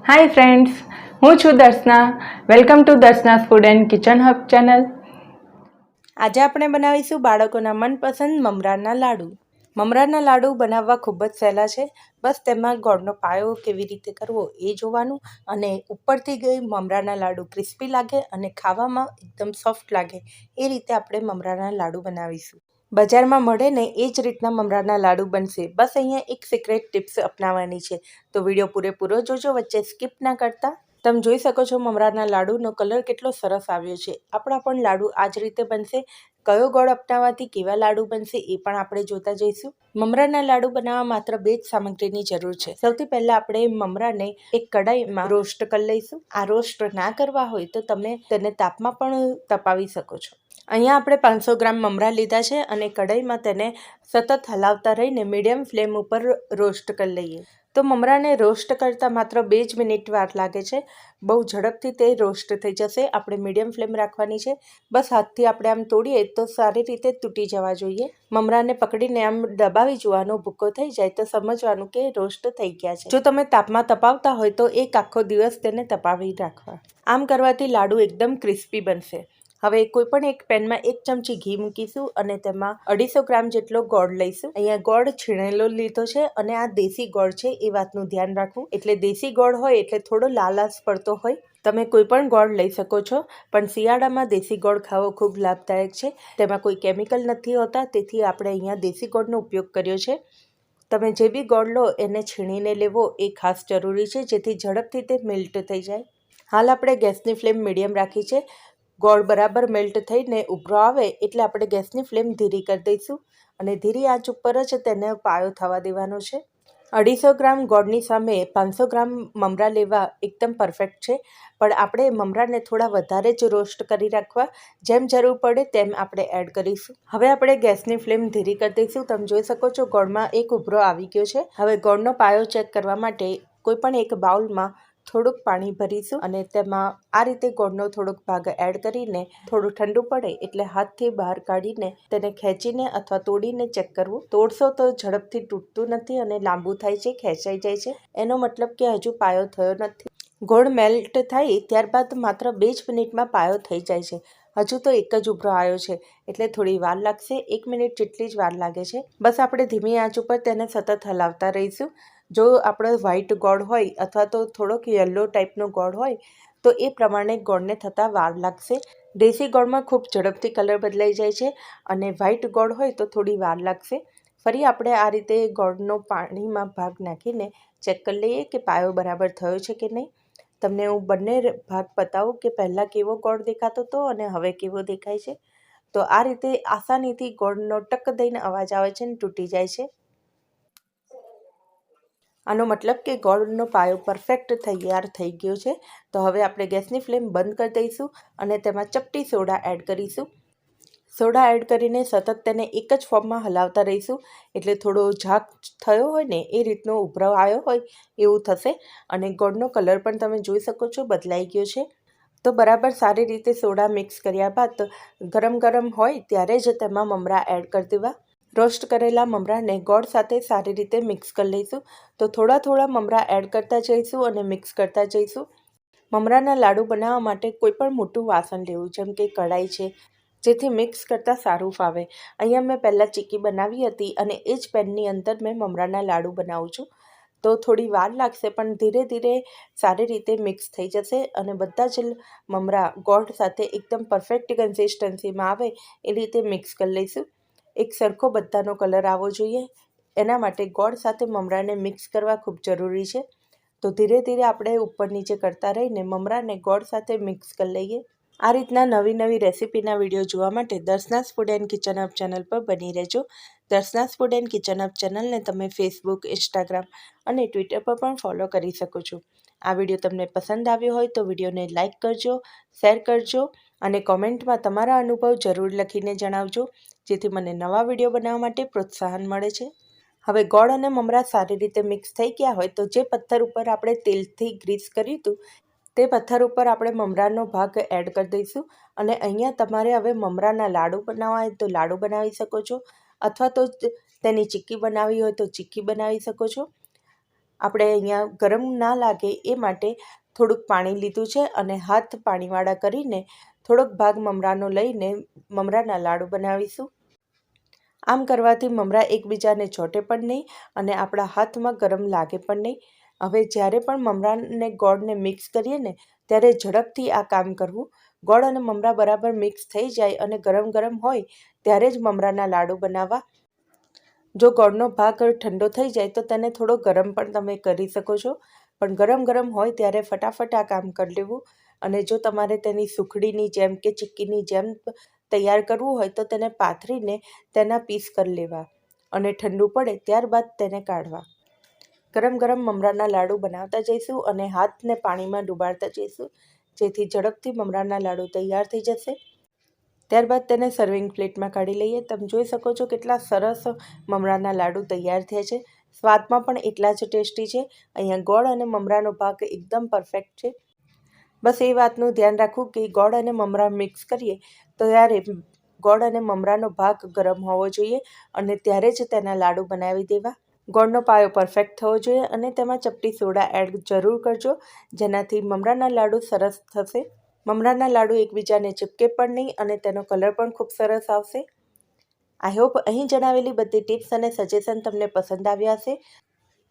Hi friends, હું છું Darshana. Welcome to Darshana's food and kitchen hub channel. આજે આપણે બનાવીશું બાળકોના મનપસંદ મમરાના લાડુ. મમરાના લાડુ બનાવવા ખૂબ જ સહેલા છે. બસ તેમાં ગોળનો પાયો કેવી રીતે કરવો એ જોવાનું, અને ઉપરથી ગઈ મમરાના લાડુ ક્રિસ્પી લાગે અને ખાવામાં એકદમ સોફ્ટ લાગે એ રીતે આપણે મમરાના લાડુ બનાવીશું. બજારમાં મળે ને એ જ રીતના મમરાના લાડુ બનશે. બસ અહીંયા એક સિક્રેટ ટિપ્સ અપનાવવાની છે, તો વિડીયો પૂરેપૂરો જોજો, વચ્ચે સ્કીપ ના કરતા. તમે જોઈ શકો છો મમરાના લાડુનો કલર કેટલો સરસ આવ્યો છે. આપણા પણ લાડુ આ જ રીતે બનશે. કયો ગોળ અપનાવવાથી કેવા લાડુ બનશે એ પણ આપણે જોતા જઈશું. મમરાના લાડુ બનાવવા માત્ર 2 જ સામગ્રીની જરૂર છે. સૌથી પહેલા આપણે મમરાને એક કડાઈમાં રોસ્ટ કરી લઈશું. આ રોસ્ટ ના કરવા હોય તો તમે તેને તાપમાં પણ તપાવી શકો છો. અહીંયા આપણે 500 ગ્રામ મમરા લીધા છે અને કઢાઈમાં તેને સતત હલાવતા રહીને મીડિયમ ફ્લેમ ઉપર રોસ્ટ કરી લઈએ. તો મમરાને રોસ્ટ કરતાં માત્ર 2 જ મિનિટ વાર લાગે છે. બહુ ઝડપથી તે રોસ્ટ થઈ જશે. આપણે મીડિયમ ફ્લેમ રાખવાની છે. બસ હાથથી આપણે આમ તોડીએ તો સારી રીતે તૂટી જવા જોઈએ. મમરાને પકડીને આમ દબાવી જોવાનો, ભૂકો થઈ જાય તો સમજવાનું કે રોસ્ટ થઈ ગયા છે. જો તમે તાપમાં તપાવતા હોય તો એક આખો દિવસ તેને તપાવી રાખવા. આમ કરવાથી લાડુ એકદમ ક્રિસ્પી બનશે. હવે કોઈ પણ એક પેનમાં 1 ચમચી ઘી મૂકીશું અને તેમાં 250 ગ્રામ જેટલો ગોળ લઈશું. અહીંયા ગોળ છીણેલો લીધો છે અને આ દેશી ગોળ છે એ વાતનું ધ્યાન રાખવું. એટલે દેશી ગોળ હોય એટલે થોડો લાલાશ પડતો હોય. તમે કોઈ પણ ગોળ લઈ શકો છો, પણ શિયાળામાં દેશી ગોળ ખાવો ખૂબ લાભદાયક છે. તેમાં કોઈ કેમિકલ નથી હોતા, તેથી આપણે અહીંયા દેશી ગોળનો ઉપયોગ કર્યો છે. તમે જે બી ગોળ લો એને છીણીને લેવો એ ખાસ જરૂરી છે, જેથી ઝડપથી તે મેલ્ટ થઈ જાય. હાલ આપણે ગેસની ફ્લેમ મીડિયમ રાખી છે. ગોળ બરાબર મેલ્ટ થઈને ઉભરો આવે એટલે આપણે ગેસની ફ્લેમ ધીરી કરી દઈશું અને ધીરી આંચ ઉપર જ તેને પાયો થવા દેવાનો છે. 250 ગ્રામ ગોળની સામે 500 ગ્રામ મમરા લેવા એકદમ પરફેક્ટ છે, પણ આપણે મમરાને થોડા વધારે જ રોસ્ટ કરી રાખવા. જેમ જરૂર પડે તેમ આપણે એડ કરીશું. હવે આપણે ગેસની ફ્લેમ ધીરી કરી દઈશું. તમે જોઈ શકો છો ગોળમાં એક ઉભરો આવી ગયો છે. હવે ગોળનો પાયો ચેક કરવા માટે કોઈ પણ એક બાઉલમાં થોડુંક પાણી ભરીશું અને તેમાં આ રીતે ગોળનો થોડોક ભાગ એડ કરીને થોડું ઠંડુ પડે એટલે હાથથી બહાર કાઢીને તેને ખેંચીને અથવા તોડીને ચેક કરવું. તોડશો તો ઝડપથી તૂટતું નથી અને લાંબુ થાય છે, ખેંચાઈ જાય છે. એનો મતલબ કે હજુ પાયો થયો નથી. ગોળ મેલ્ટ થાય ત્યારબાદ માત્ર 2 જ મિનિટમાં પાયો થઈ જાય છે. હજુ તો એક જ ઉભરો આવ્યો છે એટલે થોડી વાર લાગશે. 1 મિનિટ જેટલી જ વાર લાગે છે. બસ આપણે ધીમી આંચ ઉપર તેને સતત હલાવતા રહીશું. જો આપણો વ્હાઈટ ગોળ હોય અથવા તો થોડોક યલો ટાઈપનો ગોળ હોય તો એ પ્રમાણે ગોળને થતાં વાર લાગશે. દેશી ગોળમાં ખૂબ ઝડપથી કલર બદલાઈ જાય છે અને વ્હાઈટ ગોળ હોય તો થોડી વાર લાગશે. ફરી આપણે આ રીતે ગોળનો પાણીમાં ભાગ નાખીને ચેક કરી લઈએ કે પાયો બરાબર થયો છે કે નહીં. તમને હું બંને ભાગ બતાવું કે પહેલાં કેવો ગોળ દેખાતો હતો અને હવે કેવો દેખાય છે. તો આ રીતે આસાનીથી ગોળનો ટક દઈને અવાજ આવે છે અને તૂટી જાય છે. આનો મતલબ કે ગોળનો પાયો પરફેક્ટ તૈયાર થઈ ગયો છે. તો હવે આપણે ગેસની ફ્લેમ બંધ કરી દઈશું અને તેમાં ચપટી સોડા એડ કરીશું. સોડા એડ કરીને સતત તેને એક જ ફોર્મમાં હલાવતા રહીશું. એટલે થોડો ઝાગ થયો હોય ને એ રીતનો ઉભરો આવ્યો હોય એવું થશે. અને ગોળનો કલર પણ તમે જોઈ શકો છો બદલાઈ ગયો છે. તો બરાબર સારી રીતે સોડા મિક્સ કર્યા બાદ ગરમ ગરમ હોય ત્યારે જ તેમાં મમરા એડ કરી દેવા. રોસ્ટ કરેલા મમરાને ગોળ સાથે સારી રીતે મિક્સ કરી લઈશું. તો થોડા થોડા મમરા એડ કરતા જઈશું અને મિક્સ કરતા જઈશું. મમરાના લાડુ બનાવવા માટે કોઈ પણ મોટું વાસણ લેવું, જેમ કે કઢાઈ છે, જેથી મિક્સ કરતાં સારું ફાવે. અહીંયા મેં પહેલાં ચીક્કી બનાવી હતી અને એ જ પેનની અંદર મેં મમરાના લાડુ બનાવું છું. તો થોડી વાર લાગશે, પણ ધીરે ધીરે સારી રીતે મિક્સ થઈ જશે અને બધા જ મમરા ગોળ સાથે એકદમ પરફેક્ટ કન્સિસ્ટન્સીમાં આવે એ રીતે મિક્સ કરી લઈશું. એક સરખો બધાનો કલર આવવો જોઈએ, એના માટે ગોળ સાથે મમરાને મિક્સ કરવા ખૂબ જરૂરી છે. તો ધીરે ધીરે આપણે ઉપર નીચે કરતા રહીને મમરાને ગોળ સાથે મિક્સ કરી લઈએ. આ રીતના નવી નવી રેસીપીના વિડીયો જોવા માટે Darshana's food and kitchen hub channel પર બની રહેજો. Darshana's food and kitchen hub ચેનલને તમે ફેસબુક, ઇન્સ્ટાગ્રામ અને ટ્વિટર પર પણ ફોલો કરી શકો છો. આ વિડીયો તમને પસંદ આવ્યો હોય તો વિડીયોને લાઇક કરજો, શેર કરજો અને કોમેન્ટમાં તમારા અનુભવ જરૂર લખીને જણાવજો, જેથી મને નવા વિડીયો બનાવવા માટે પ્રોત્સાહન મળે છે. હવે ગોળ અને મમરા સારી રીતે મિક્સ થઈ ગયા હોય તો જે પથ્થર ઉપર આપણે તેલથી ગ્રીસ કર્યું હતું તે પથ્થર ઉપર આપણે મમરાનો ભાગ એડ કરી દઈશું. અને અહીંયા તમારે હવે મમરાના લાડુ બનાવવા હોય તો લાડુ બનાવી શકો છો, અથવા તો તેની ચીક્કી બનાવવી હોય તો ચીક્કી બનાવી શકો છો. આપણે અહીંયા ગરમ ના લાગે એ માટે થોડુંક પાણી લીધું છે અને હાથ પાણીવાળા કરીને થોડોક ભાગ મમરાનો લઈને મમરાના લાડુ બનાવીશું. આમ કરવાથી મમરા એકબીજાને ચોંટે પણ નહીં અને આપણા હાથમાં ગરમ લાગે પણ નહીં. હવે જ્યારે પણ મમરાને ગોળને મિક્સ કરીએ ને ત્યારે ઝડપથી આ કામ કરવું. ગોળ અને મમરા બરાબર મિક્સ થઈ જાય અને ગરમ ગરમ હોય ત્યારે જ મમરાના લાડુ બનાવવા. જો ગોળનો ભાગ ઠંડો થઈ જાય તો તેને થોડો ગરમ પણ તમે કરી શકો છો, પણ ગરમ ગરમ હોય ત્યારે ફટાફટ આ કામ કરી લેવું. અને જો તમારે તેની સુખડીની જેમ કે ચીક્કીની જેમ તૈયાર કરવું હોય તો તેને પાથરીને તેના પીસ કરી લેવા અને ઠંડુ પડે ત્યારબાદ તેને કાઢવા. ગરમ ગરમ મમરાના લાડુ બનાવતા જઈશું અને હાથને પાણીમાં ડુબાડતા જઈશું, જેથી ઝડપથી મમરાના લાડુ તૈયાર થઈ જશે. ત્યારબાદ તેને સર્વિંગ પ્લેટમાં કાઢી લઈએ. તમે જોઈ શકો છો કેટલા સરસ મમરાના લાડુ તૈયાર થયા છે. સ્વાદમાં પણ એટલા જ ટેસ્ટી છે. અહીંયા ગોળ અને મમરાનો ભાગ એકદમ પરફેક્ટ છે. બસ એ વાતનું ધ્યાન રાખવું કે ગોળ અને મમરા મિક્સ કરીએ તો ત્યારે ગોળ અને મમરાનો ભાગ ગરમ હોવો જોઈએ અને ત્યારે જ તેના લાડુ બનાવી દેવા. ગોળનો પાયો પરફેક્ટ થવો જોઈએ અને તેમાં ચપટી સોડા એડ જરૂર કરજો, જેનાથી મમરાના લાડુ સરસ થશે. મમરાના લાડુ એકબીજાને ચીપકે પણ નહીં અને તેનો કલર પણ ખૂબ સરસ આવશે. આઈ હોપ અહીં જણાવેલી બધી ટિપ્સ અને સજેશન તમને પસંદ આવ્યા હશે.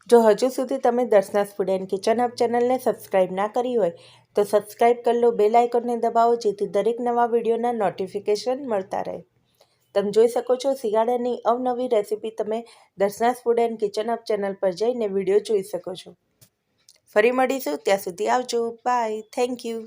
જો હજુ સુધી તમે Darshana's food and kitchen hub ચેનલને સબસ્ક્રાઈબ ના કરી હોય તો સબસ્ક્રાઈબ કરી લો, બેલ આઇકોનને દબાવો, જેથી દરેક નવા વિડીયોના નોટિફિકેશન મળતા રહે. તમે જોઈ શકો છો શિયાળાની અવનવી રેસીપી તમે Darshana's food and kitchen hub channel પર જઈને વિડીયો જોઈ શકો છો. ફરી મળીશું, ત્યાં સુધી આવજો, બાય, થેન્ક યુ.